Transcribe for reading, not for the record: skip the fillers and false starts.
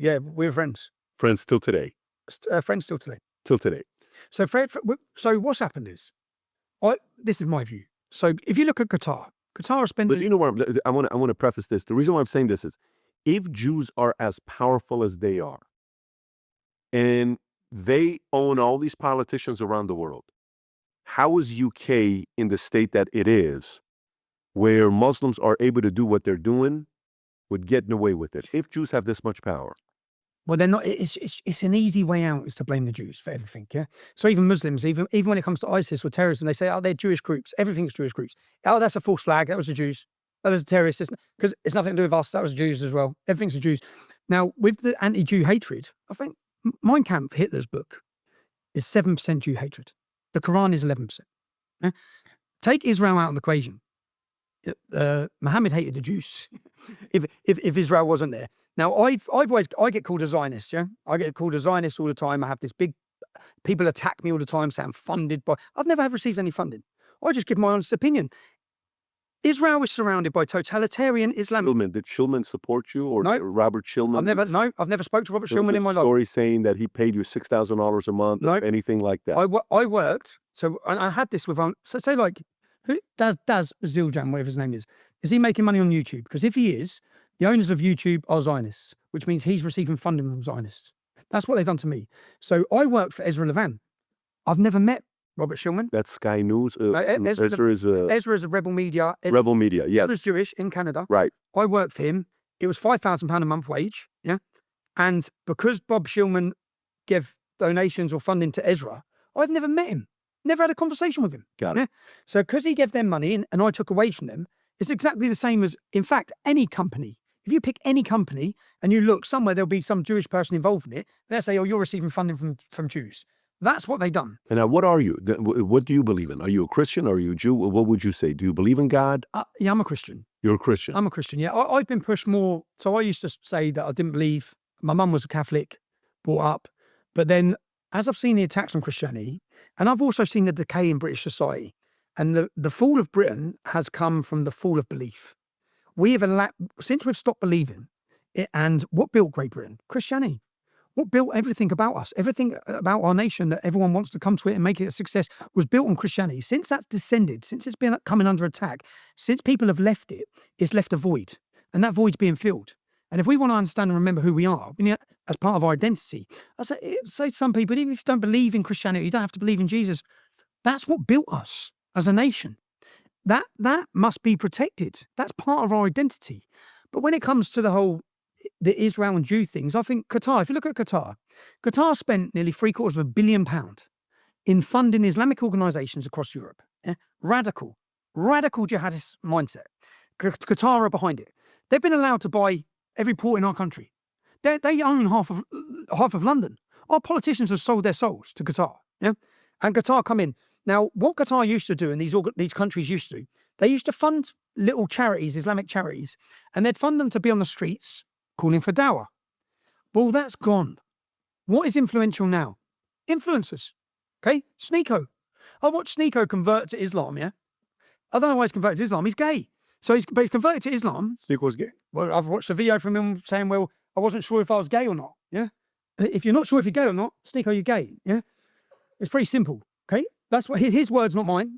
Yeah, we're friends. Friends till today. Friends still today. Till today. So, so what's happened is, this is my view. So, if you look at Qatar, Qatar has spent. But you know what? I want to preface this. The reason why I'm saying this is, if Jews are as powerful as they are, and they own all these politicians around the world, how is UK in the state that it is, where Muslims are able to do what they're doing, with getting away with it? If Jews have this much power. Well, they're not. It's an easy way out is to blame the Jews for everything. Yeah. So even Muslims, even when it comes to ISIS or terrorism, they say, "Oh, they're Jewish groups. Everything's Jewish groups. Oh, that's a false flag. That was the Jews. That was a terrorist. Because it's nothing to do with us. That was the Jews as well. Everything's the Jews." Now, with the anti-Jew hatred, I think Mein Kampf, Hitler's book, is 7% Jew hatred. The Quran is 11%. Yeah? Take Israel out of the equation. Muhammad hated the Jews. if Israel wasn't there. Now I get called a Zionist. Yeah, I get called a Zionist all the time. I have this big people attack me all the time, say I'm funded by. I've never received any funding. I just give my honest opinion. Israel is surrounded by totalitarian Islam. Did Shulman support you, or no, Robert Shulman? I've never spoke to Robert Shulman in my life. Story saying that he paid you $6,000 a month, or anything like that. I worked, so and I had this with so say like who Daz Zildjian, whatever his name is he making money on YouTube? Because if he is, the owners of YouTube are Zionists, which means he's receiving funding from Zionists. That's what they've done to me. So I worked for Ezra Levin. I've never met Robert Shulman. That's Sky News. Ezra is a Rebel Media. Rebel Media, yes. Ezra's Jewish in Canada. Right. I worked for him. It was £5,000 a month wage. Yeah. And because Bob Shulman gave donations or funding to Ezra, I've never met him. Never had a conversation with him. Got it. So because he gave them money and I took away from them, it's exactly the same as, in fact, any company. If you pick any company and you look somewhere, there'll be some Jewish person involved in it. They'll say, "Oh, you're receiving funding from Jews." That's what they've done. And now, what are you? What do you believe in? Are you a Christian? Are you a Jew? What would you say? Do you believe in God? Yeah, I'm a Christian. You're a Christian? I'm a Christian, yeah. I've been pushed more. So I used to say that I didn't believe. My mum was a Catholic, brought up. But then as I've seen the attacks on Christianity, and I've also seen the decay in British society, and the fall of Britain has come from the fall of belief. We have since we've stopped believing, and what built Great Britain? Christianity. What built everything about us, everything about our nation that everyone wants to come to it and make it a success was built on Christianity. Since that's descended, since it's been coming under attack, since people have left it, it's left a void, and that void's being filled. And if we want to understand and remember who we are, as part of our identity, I say to some people, even if you don't believe in Christianity, you don't have to believe in Jesus. That's what built us as a nation. That must be protected. That's part of our identity. But when it comes to the Israel and Jew things, I think Qatar, if you look at Qatar spent nearly £750 million in funding Islamic organizations across Europe. Yeah? Radical jihadist mindset. Qatar are behind it. They've been allowed to buy every port in our country. They own half of London. Our politicians have sold their souls to Qatar. Yeah? And Qatar come in. Now, what Qatar used to do, and these countries used to do, they used to fund little charities, Islamic charities, and they'd fund them to be on the streets calling for dawah. Well, that's gone. What is influential now? Influencers. Okay? Sneeko. I watched Sneeko convert to Islam, yeah? I don't know why he's converted to Islam. He's gay. So he's converted to Islam. Sneeko's gay. Well, I've watched a video from him saying, well, I wasn't sure if I was gay or not. Yeah? If you're not sure if you're gay or not, Sneeko, you're gay. Yeah? It's pretty simple. Okay? That's what his words, not mine.